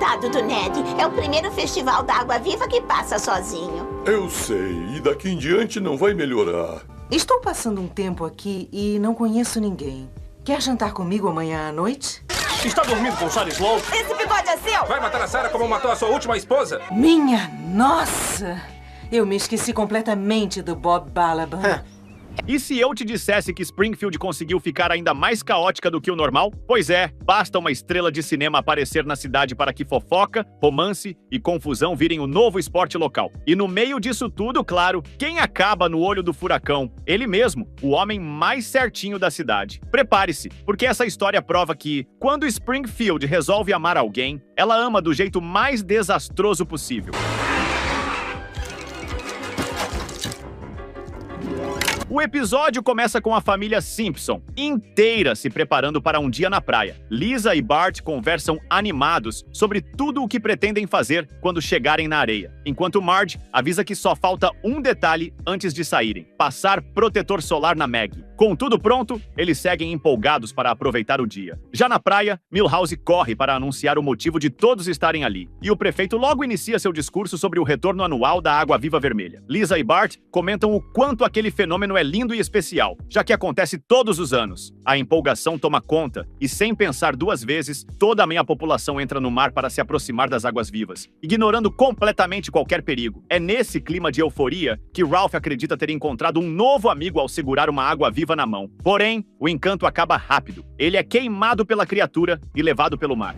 Coitado do Ned. É o primeiro festival da Água Viva que passa sozinho. Eu sei. E daqui em diante não vai melhorar. Estou passando um tempo aqui e não conheço ninguém. Quer jantar comigo amanhã à noite? Está dormindo com Charlie Sloan? Esse bigode é seu? Vai matar a Sarah como matou a sua última esposa? Minha nossa! Eu me esqueci completamente do Bob Balaban. E se eu te dissesse que Springfield conseguiu ficar ainda mais caótica do que o normal? Pois é, basta uma estrela de cinema aparecer na cidade para que fofoca, romance e confusão virem o novo esporte local. E no meio disso tudo, claro, quem acaba no olho do furacão? Ele mesmo, o homem mais certinho da cidade. Prepare-se, porque essa história prova que, quando Springfield resolve amar alguém, ela ama do jeito mais desastroso possível. O episódio começa com a família Simpson inteira se preparando para um dia na praia. Lisa e Bart conversam animados sobre tudo o que pretendem fazer quando chegarem na areia, enquanto Marge avisa que só falta um detalhe antes de saírem: passar protetor solar na Maggie. Com tudo pronto, eles seguem empolgados para aproveitar o dia. Já na praia, Milhouse corre para anunciar o motivo de todos estarem ali, e o prefeito logo inicia seu discurso sobre o retorno anual da Água Viva Vermelha. Lisa e Bart comentam o quanto aquele fenômeno é lindo e especial, já que acontece todos os anos. A empolgação toma conta e, sem pensar duas vezes, toda a meia população entra no mar para se aproximar das águas vivas, ignorando completamente qualquer perigo. É nesse clima de euforia que Ralph acredita ter encontrado um novo amigo ao segurar uma água viva na mão. Porém, o encanto acaba rápido. Ele é queimado pela criatura e levado pelo mar.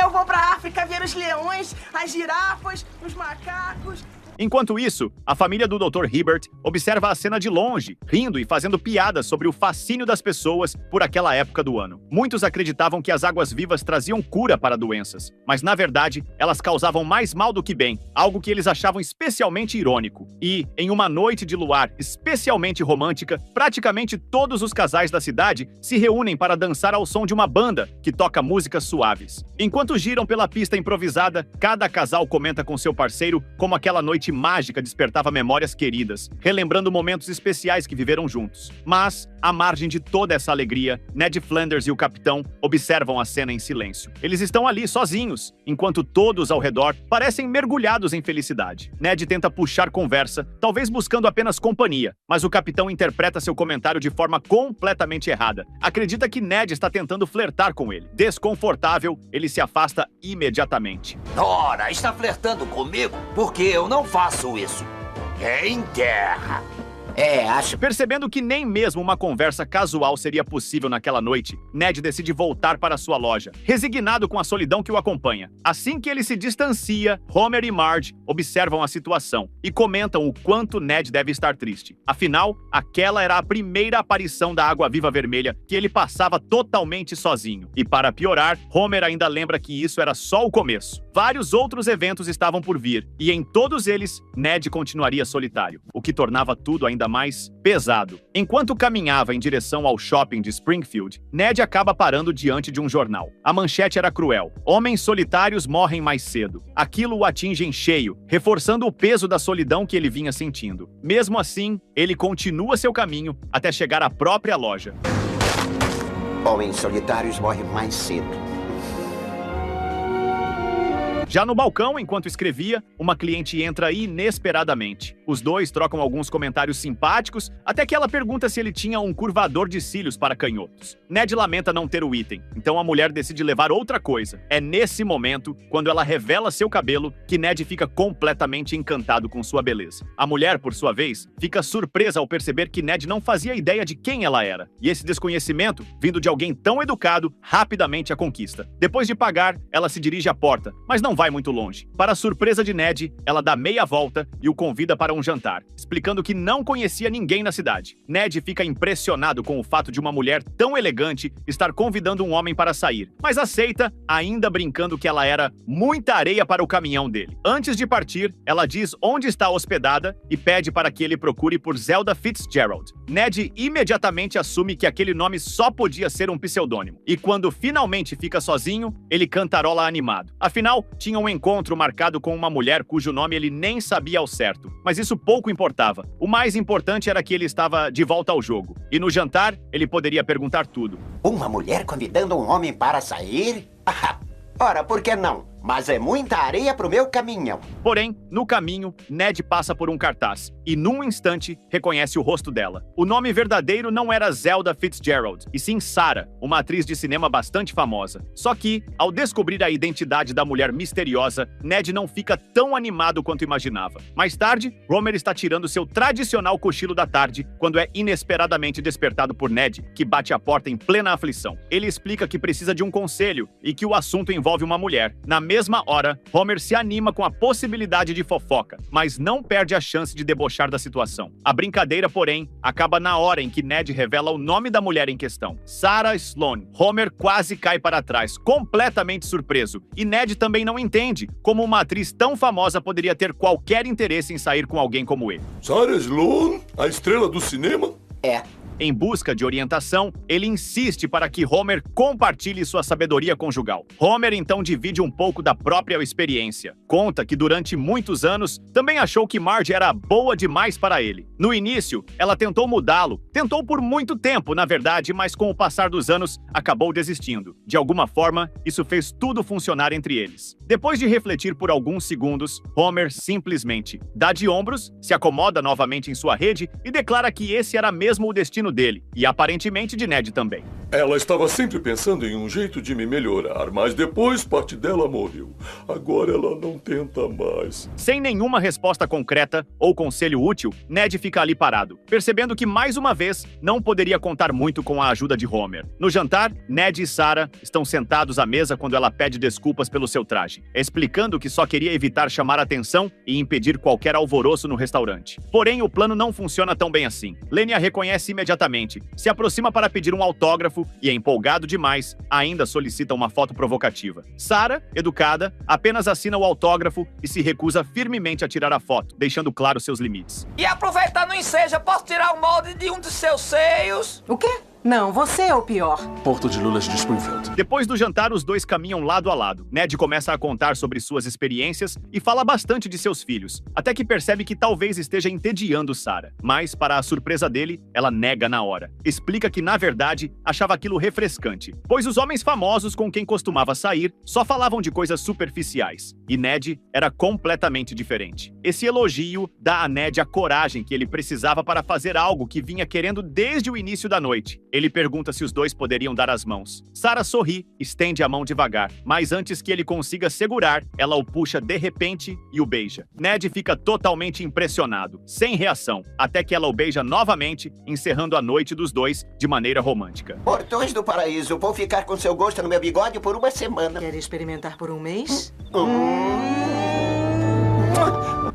Eu vou pra África ver os leões, as girafas, os macacos. Enquanto isso, a família do Dr. Hibbert observa a cena de longe, rindo e fazendo piadas sobre o fascínio das pessoas por aquela época do ano. Muitos acreditavam que as águas vivas traziam cura para doenças, mas na verdade, elas causavam mais mal do que bem, algo que eles achavam especialmente irônico. E, em uma noite de luar especialmente romântica, praticamente todos os casais da cidade se reúnem para dançar ao som de uma banda que toca músicas suaves. Enquanto giram pela pista improvisada, cada casal comenta com seu parceiro como aquela noite mágica despertava memórias queridas, relembrando momentos especiais que viveram juntos. Mas, à margem de toda essa alegria, Ned Flanders e o capitão observam a cena em silêncio. Eles estão ali sozinhos, enquanto todos ao redor parecem mergulhados em felicidade. Ned tenta puxar conversa, talvez buscando apenas companhia, mas o capitão interpreta seu comentário de forma completamente errada. Acredita que Ned está tentando flertar com ele. Desconfortável, ele se afasta imediatamente. Ora, está flertando comigo? Porque eu não faço isso. Em terra. Acho. Percebendo que nem mesmo uma conversa casual seria possível naquela noite, Ned decide voltar para sua loja, resignado com a solidão que o acompanha. Assim que ele se distancia, Homer e Marge observam a situação e comentam o quanto Ned deve estar triste. Afinal, aquela era a primeira aparição da Água Viva Vermelha que ele passava totalmente sozinho. E para piorar, Homer ainda lembra que isso era só o começo. Vários outros eventos estavam por vir, e em todos eles, Ned continuaria solitário, o que tornava tudo ainda mais pesado. Enquanto caminhava em direção ao shopping de Springfield, Ned acaba parando diante de um jornal. A manchete era cruel: homens solitários morrem mais cedo. Aquilo o atinge em cheio, reforçando o peso da solidão que ele vinha sentindo. Mesmo assim, ele continua seu caminho até chegar à própria loja. Homens solitários morrem mais cedo. Já no balcão, enquanto escrevia, uma cliente entra inesperadamente. Os dois trocam alguns comentários simpáticos, até que ela pergunta se ele tinha um curvador de cílios para canhotos. Ned lamenta não ter o item, então a mulher decide levar outra coisa. É nesse momento, quando ela revela seu cabelo, que Ned fica completamente encantado com sua beleza. A mulher, por sua vez, fica surpresa ao perceber que Ned não fazia ideia de quem ela era. E esse desconhecimento, vindo de alguém tão educado, rapidamente a conquista. Depois de pagar, ela se dirige à porta, mas não vai muito longe. Para a surpresa de Ned, ela dá meia volta e o convida para um jantar, explicando que não conhecia ninguém na cidade. Ned fica impressionado com o fato de uma mulher tão elegante estar convidando um homem para sair, mas aceita, ainda brincando que ela era muita areia para o caminhão dele. Antes de partir, ela diz onde está hospedada e pede para que ele procure por Zelda Fitzgerald. Ned imediatamente assume que aquele nome só podia ser um pseudônimo, e quando finalmente fica sozinho, ele cantarola animado. Afinal, tinha um encontro marcado com uma mulher cujo nome ele nem sabia ao certo, mas isso pouco importava. O mais importante era que ele estava de volta ao jogo, e no jantar, ele poderia perguntar tudo. Uma mulher convidando um homem para sair? Ora, por que não? Mas é muita areia pro meu caminhão. Porém, no caminho, Ned passa por um cartaz e, num instante, reconhece o rosto dela. O nome verdadeiro não era Zelda Fitzgerald, e sim Sarah, uma atriz de cinema bastante famosa. Só que, ao descobrir a identidade da mulher misteriosa, Ned não fica tão animado quanto imaginava. Mais tarde, Homer está tirando seu tradicional cochilo da tarde quando é inesperadamente despertado por Ned, que bate a porta em plena aflição. Ele explica que precisa de um conselho e que o assunto envolve uma mulher. Na mesma hora, Homer se anima com a possibilidade de fofoca, mas não perde a chance de debochar da situação. A brincadeira, porém, acaba na hora em que Ned revela o nome da mulher em questão, Sarah Sloane. Homer quase cai para trás, completamente surpreso, e Ned também não entende como uma atriz tão famosa poderia ter qualquer interesse em sair com alguém como ele. Sarah Sloane? A estrela do cinema? É. Em busca de orientação, ele insiste para que Homer compartilhe sua sabedoria conjugal. Homer então divide um pouco da própria experiência. Conta que durante muitos anos também achou que Marge era boa demais para ele. No início, ela tentou mudá-lo. Tentou por muito tempo, na verdade, mas com o passar dos anos, acabou desistindo. De alguma forma, isso fez tudo funcionar entre eles. Depois de refletir por alguns segundos, Homer simplesmente dá de ombros, se acomoda novamente em sua rede e declara que esse era mesmo o destino dele, e aparentemente de Ned também. Ela estava sempre pensando em um jeito de me melhorar, mas depois parte dela morreu. Agora ela não tenta mais. Sem nenhuma resposta concreta ou conselho útil, Ned fica ali parado, percebendo que mais uma vez não poderia contar muito com a ajuda de Homer. No jantar, Ned e Sarah estão sentados à mesa quando ela pede desculpas pelo seu traje, explicando que só queria evitar chamar atenção e impedir qualquer alvoroço no restaurante. Porém, o plano não funciona tão bem assim. Lenny a reconhece imediatamente, se aproxima para pedir um autógrafo e, empolgado demais, ainda solicita uma foto provocativa. Sarah, educada, apenas assina o autógrafo e se recusa firmemente a tirar a foto, deixando claro seus limites. E aproveitando o ensejo, posso tirar o molde de um dos seus seios? O quê? Não, você é o pior. Porto de Lulas de Springfield. Depois do jantar, os dois caminham lado a lado. Ned começa a contar sobre suas experiências e fala bastante de seus filhos, até que percebe que talvez esteja entediando Sarah. Mas, para a surpresa dele, ela nega na hora. Explica que, na verdade, achava aquilo refrescante, pois os homens famosos com quem costumava sair só falavam de coisas superficiais. E Ned era completamente diferente. Esse elogio dá a Ned a coragem que ele precisava para fazer algo que vinha querendo desde o início da noite. Ele pergunta se os dois poderiam dar as mãos. Sarah sorri, estende a mão devagar, mas antes que ele consiga segurar, ela o puxa de repente e o beija. Ned fica totalmente impressionado, sem reação, até que ela o beija novamente, encerrando a noite dos dois de maneira romântica. Portões do Paraíso, vou ficar com seu gosto no meu bigode por uma semana. Quer experimentar por um mês?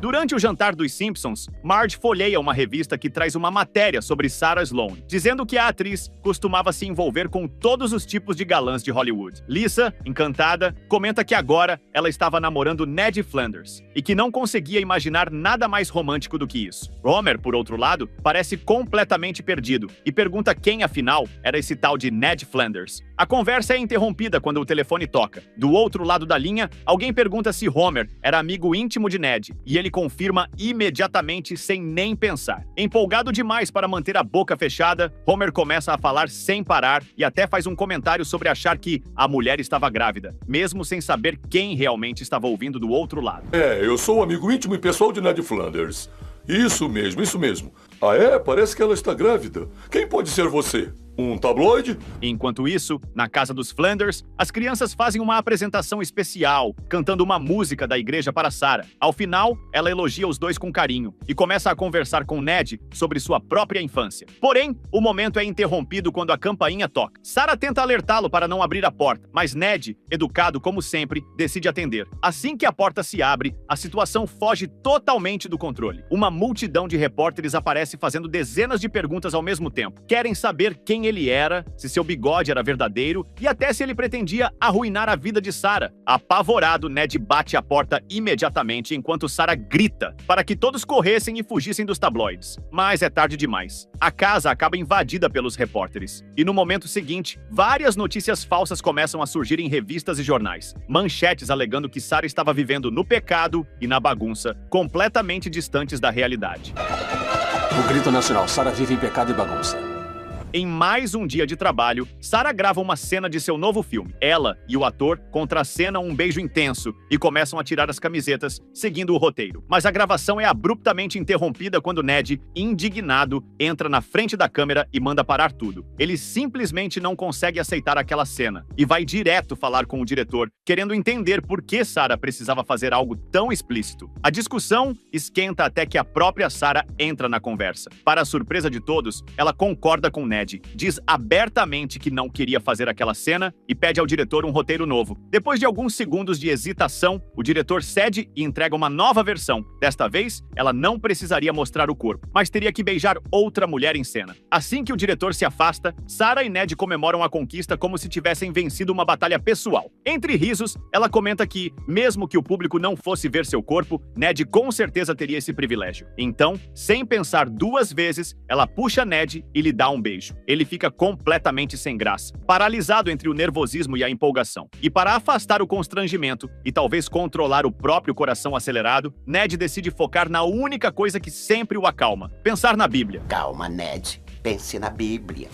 Durante o jantar dos Simpsons, Marge folheia uma revista que traz uma matéria sobre Sarah Sloane, dizendo que a atriz costumava se envolver com todos os tipos de galãs de Hollywood. Lisa, encantada, comenta que agora ela estava namorando Ned Flanders e que não conseguia imaginar nada mais romântico do que isso. Homer, por outro lado, parece completamente perdido e pergunta quem, afinal, era esse tal de Ned Flanders. A conversa é interrompida quando o telefone toca. Do outro lado da linha, alguém pergunta se Homer era amigo íntimo de Ned, e ele confirma imediatamente sem nem pensar. Empolgado demais para manter a boca fechada, Homer começa a falar sem parar e até faz um comentário sobre achar que a mulher estava grávida, mesmo sem saber quem realmente estava ouvindo do outro lado. Eu sou amigo íntimo e pessoal de Ned Flanders. Isso mesmo, isso mesmo. Ah, parece que ela está grávida. Quem pode ser você? Um tabloide? Enquanto isso, na casa dos Flanders, as crianças fazem uma apresentação especial, cantando uma música da igreja para Sarah. Ao final, ela elogia os dois com carinho e começa a conversar com Ned sobre sua própria infância. Porém, o momento é interrompido quando a campainha toca. Sarah tenta alertá-lo para não abrir a porta, mas Ned, educado como sempre, decide atender. Assim que a porta se abre, a situação foge totalmente do controle. Uma multidão de repórteres aparece fazendo dezenas de perguntas ao mesmo tempo. Querem saber quem ele era, se seu bigode era verdadeiro e até se ele pretendia arruinar a vida de Sarah. Apavorado, Ned bate a porta imediatamente enquanto Sarah grita para que todos corressem e fugissem dos tabloides. Mas é tarde demais. A casa acaba invadida pelos repórteres. E no momento seguinte, várias notícias falsas começam a surgir em revistas e jornais. Manchetes alegando que Sarah estava vivendo no pecado e na bagunça, completamente distantes da realidade. O grito nacional: Sarah vive em pecado e bagunça. Em mais um dia de trabalho, Sarah grava uma cena de seu novo filme. Ela e o ator contracenam um beijo intenso e começam a tirar as camisetas, seguindo o roteiro. Mas a gravação é abruptamente interrompida quando Ned, indignado, entra na frente da câmera e manda parar tudo. Ele simplesmente não consegue aceitar aquela cena e vai direto falar com o diretor, querendo entender por que Sarah precisava fazer algo tão explícito. A discussão esquenta até que a própria Sarah entra na conversa. Para a surpresa de todos, ela concorda com Ned, diz abertamente que não queria fazer aquela cena e pede ao diretor um roteiro novo. Depois de alguns segundos de hesitação, o diretor cede e entrega uma nova versão. Desta vez, ela não precisaria mostrar o corpo, mas teria que beijar outra mulher em cena. Assim que o diretor se afasta, Sarah e Ned comemoram a conquista como se tivessem vencido uma batalha pessoal. Entre risos, ela comenta que, mesmo que o público não fosse ver seu corpo, Ned com certeza teria esse privilégio. Então, sem pensar duas vezes, ela puxa Ned e lhe dá um beijo. Ele fica completamente sem graça, paralisado entre o nervosismo e a empolgação. E para afastar o constrangimento e talvez controlar o próprio coração acelerado, Ned decide focar na única coisa que sempre o acalma: pensar na Bíblia. Calma, Ned. Pense na Bíblia.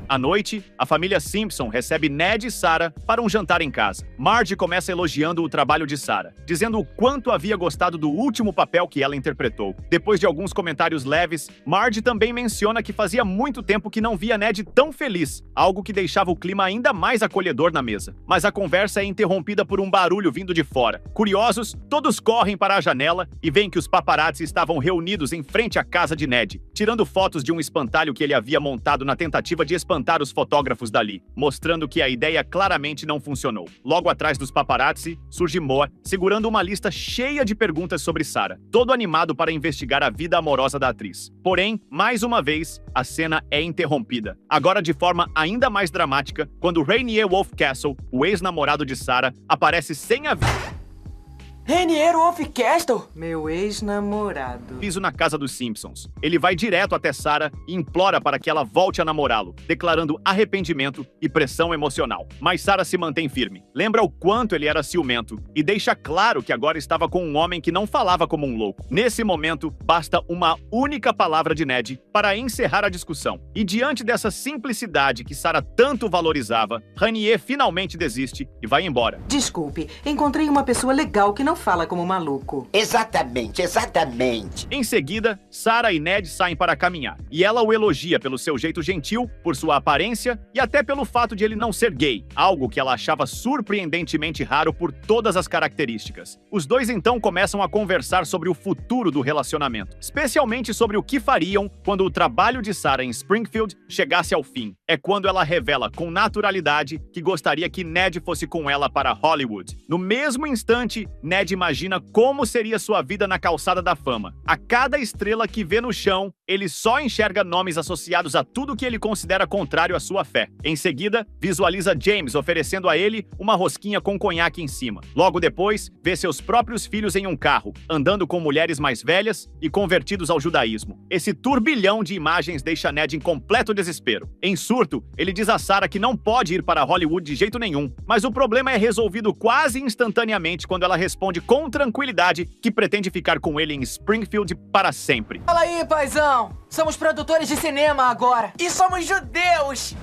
À noite, a família Simpson recebe Ned e Sarah para um jantar em casa. Marge começa elogiando o trabalho de Sarah, dizendo o quanto havia gostado do último papel que ela interpretou. Depois de alguns comentários leves, Marge também menciona que fazia muito tempo que não via Ned tão feliz, algo que deixava o clima ainda mais acolhedor na mesa. Mas a conversa é interrompida por um barulho vindo de fora. Curiosos, todos correm para a janela e veem que os paparazzi estavam reunidos em frente à casa de Ned, tirando fotos de um espantalho que ele havia montado na tentativa de espantar os fotógrafos dali, mostrando que a ideia claramente não funcionou. Logo atrás dos paparazzi, surge Moa, segurando uma lista cheia de perguntas sobre Sarah, todo animado para investigar a vida amorosa da atriz. Porém, mais uma vez, a cena é interrompida, agora de forma ainda mais dramática, quando Rainier Wolfcastle, o ex-namorado de Sarah, aparece sem aviso. Rainier Wolfcastle? Meu ex-namorado. Piso na casa dos Simpsons. Ele vai direto até Sarah e implora para que ela volte a namorá-lo, declarando arrependimento e pressão emocional. Mas Sarah se mantém firme, lembra o quanto ele era ciumento e deixa claro que agora estava com um homem que não falava como um louco. Nesse momento, basta uma única palavra de Ned para encerrar a discussão. E diante dessa simplicidade que Sarah tanto valorizava, Rainier finalmente desiste e vai embora. Desculpe, encontrei uma pessoa legal que não fala como maluco. Exatamente, exatamente. Em seguida, Sarah e Ned saem para caminhar, e ela o elogia pelo seu jeito gentil, por sua aparência e até pelo fato de ele não ser gay, algo que ela achava surpreendentemente raro por todas as características. Os dois então começam a conversar sobre o futuro do relacionamento, especialmente sobre o que fariam quando o trabalho de Sarah em Springfield chegasse ao fim. É quando ela revela com naturalidade que gostaria que Ned fosse com ela para Hollywood. No mesmo instante, Ned imagina como seria sua vida na calçada da fama. A cada estrela que vê no chão, ele só enxerga nomes associados a tudo que ele considera contrário à sua fé. Em seguida, visualiza James oferecendo a ele uma rosquinha com conhaque em cima. Logo depois, vê seus próprios filhos em um carro, andando com mulheres mais velhas e convertidos ao judaísmo. Esse turbilhão de imagens deixa Ned em completo desespero. Em surto, ele diz a Sarah que não pode ir para Hollywood de jeito nenhum, mas o problema é resolvido quase instantaneamente quando ela responde com tranquilidade que pretende ficar com ele em Springfield para sempre. Fala aí, paizão. Somos produtores de cinema agora. E somos judeus!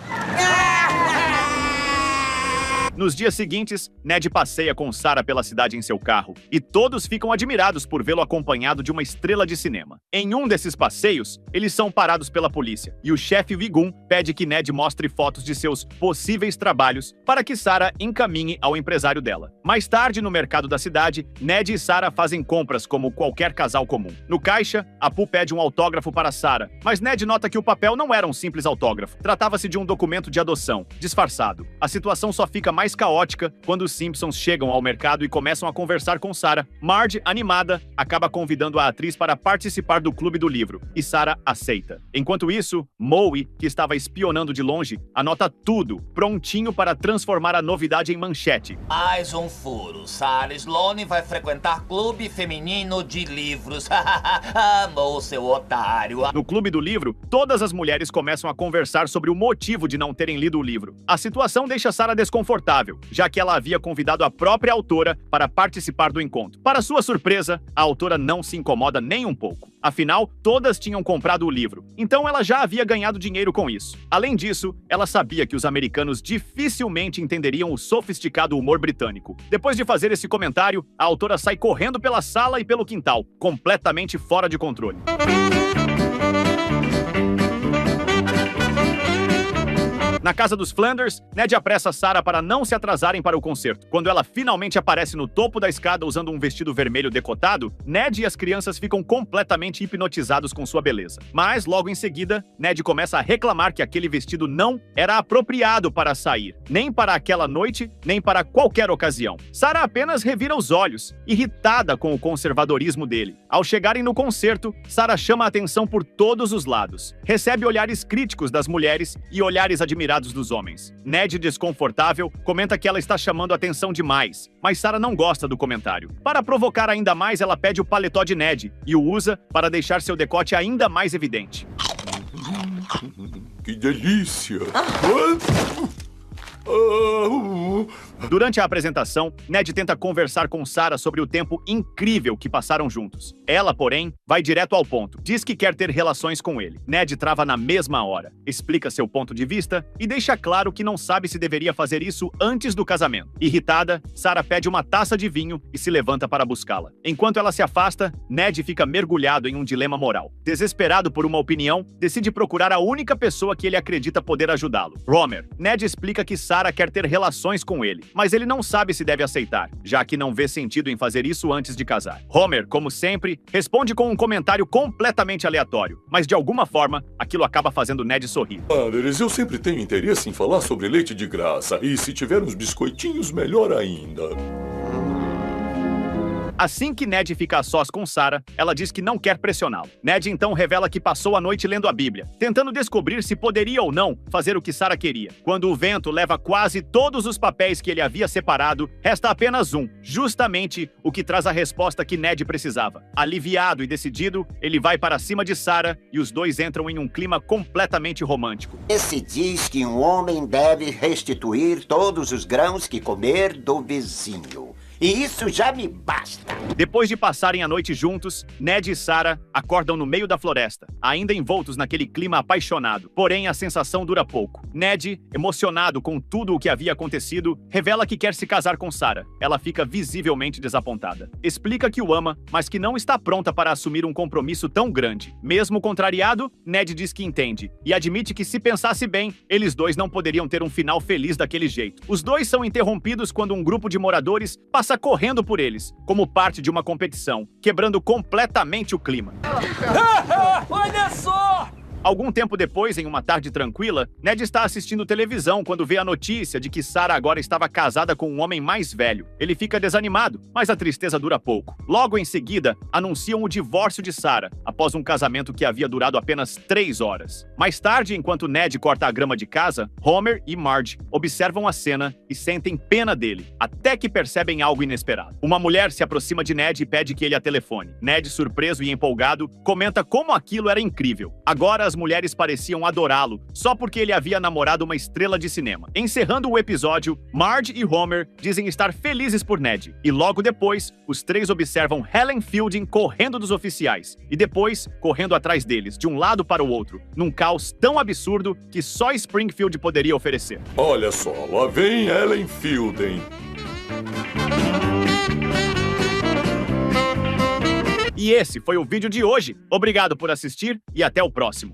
Nos dias seguintes, Ned passeia com Sarah pela cidade em seu carro, e todos ficam admirados por vê-lo acompanhado de uma estrela de cinema. Em um desses passeios, eles são parados pela polícia, e o chefe Wiggum pede que Ned mostre fotos de seus possíveis trabalhos para que Sarah encaminhe ao empresário dela. Mais tarde, no mercado da cidade, Ned e Sarah fazem compras como qualquer casal comum. No caixa, Apu pede um autógrafo para Sarah, mas Ned nota que o papel não era um simples autógrafo. Tratava-se de um documento de adoção, disfarçado. A situação só fica mais caótica quando os Simpsons chegam ao mercado e começam a conversar com Sarah. Marge, animada, acaba convidando a atriz para participar do clube do livro, e Sarah aceita. Enquanto isso, Moe, que estava espionando de longe, anota tudo, prontinho para transformar a novidade em manchete. Mais um furo. Sarah Sloane vai frequentar clube feminino de livros. Amou, seu otário. No clube do livro, todas as mulheres começam a conversar sobre o motivo de não terem lido o livro. A situação deixa Sarah desconfortável, desconfortável, já que ela havia convidado a própria autora para participar do encontro. Para sua surpresa, a autora não se incomoda nem um pouco. Afinal, todas tinham comprado o livro, então ela já havia ganhado dinheiro com isso. Além disso, ela sabia que os americanos dificilmente entenderiam o sofisticado humor britânico. Depois de fazer esse comentário, a autora sai correndo pela sala e pelo quintal, completamente fora de controle. Na casa dos Flanders, Ned apressa Sarah para não se atrasarem para o concerto. Quando ela finalmente aparece no topo da escada usando um vestido vermelho decotado, Ned e as crianças ficam completamente hipnotizados com sua beleza. Mas, logo em seguida, Ned começa a reclamar que aquele vestido não era apropriado para sair, nem para aquela noite, nem para qualquer ocasião. Sarah apenas revira os olhos, irritada com o conservadorismo dele. Ao chegarem no concerto, Sarah chama a atenção por todos os lados. Recebe olhares críticos das mulheres e olhares admirados dos homens. Ned, desconfortável, comenta que ela está chamando atenção demais, mas Sarah não gosta do comentário. Para provocar ainda mais, ela pede o paletó de Ned e o usa para deixar seu decote ainda mais evidente. Que delícia! Durante a apresentação, Ned tenta conversar com Sarah sobre o tempo incrível que passaram juntos. Ela, porém, vai direto ao ponto. Diz que quer ter relações com ele. Ned trava na mesma hora, explica seu ponto de vista e deixa claro que não sabe se deveria fazer isso antes do casamento. Irritada, Sarah pede uma taça de vinho e se levanta para buscá-la. Enquanto ela se afasta, Ned fica mergulhado em um dilema moral. Desesperado por uma opinião, decide procurar a única pessoa que ele acredita poder ajudá-lo, Homer. Ned explica que Sarah quer ter relações com ele, mas ele não sabe se deve aceitar, já que não vê sentido em fazer isso antes de casar. Homer, como sempre, responde com um comentário completamente aleatório, mas de alguma forma, aquilo acaba fazendo Ned sorrir. Flanders, eu sempre tenho interesse em falar sobre leite de graça, e se tiver uns biscoitinhos, melhor ainda. Assim que Ned fica a sós com Sarah, ela diz que não quer pressioná-lo. Ned então revela que passou a noite lendo a Bíblia, tentando descobrir se poderia ou não fazer o que Sarah queria. Quando o vento leva quase todos os papéis que ele havia separado, resta apenas um, justamente o que traz a resposta que Ned precisava. Aliviado e decidido, ele vai para cima de Sarah e os dois entram em um clima completamente romântico. Esse diz que um homem deve restituir todos os grãos que comer do vizinho. E isso já me basta. Depois de passarem a noite juntos, Ned e Sarah acordam no meio da floresta, ainda envoltos naquele clima apaixonado. Porém, a sensação dura pouco. Ned, emocionado com tudo o que havia acontecido, revela que quer se casar com Sarah. Ela fica visivelmente desapontada. Explica que o ama, mas que não está pronta para assumir um compromisso tão grande. Mesmo contrariado, Ned diz que entende e admite que, se pensasse bem, eles dois não poderiam ter um final feliz daquele jeito. Os dois são interrompidos quando um grupo de moradores passa correndo por eles, como parte de uma competição, quebrando completamente o clima. Olha só! Algum tempo depois, em uma tarde tranquila, Ned está assistindo televisão quando vê a notícia de que Sarah agora estava casada com um homem mais velho. Ele fica desanimado, mas a tristeza dura pouco. Logo em seguida, anunciam o divórcio de Sarah, após um casamento que havia durado apenas 3 horas. Mais tarde, enquanto Ned corta a grama de casa, Homer e Marge observam a cena e sentem pena dele, até que percebem algo inesperado. Uma mulher se aproxima de Ned e pede que ele a telefone. Ned, surpreso e empolgado, comenta como aquilo era incrível. Agora as mulheres pareciam adorá-lo, só porque ele havia namorado uma estrela de cinema. Encerrando o episódio, Marge e Homer dizem estar felizes por Ned. E logo depois, os três observam Helen Fielding correndo dos oficiais. E depois, correndo atrás deles, de um lado para o outro, num caos tão absurdo que só Springfield poderia oferecer. Olha só, lá vem Helen Fielding. E esse foi o vídeo de hoje. Obrigado por assistir e até o próximo.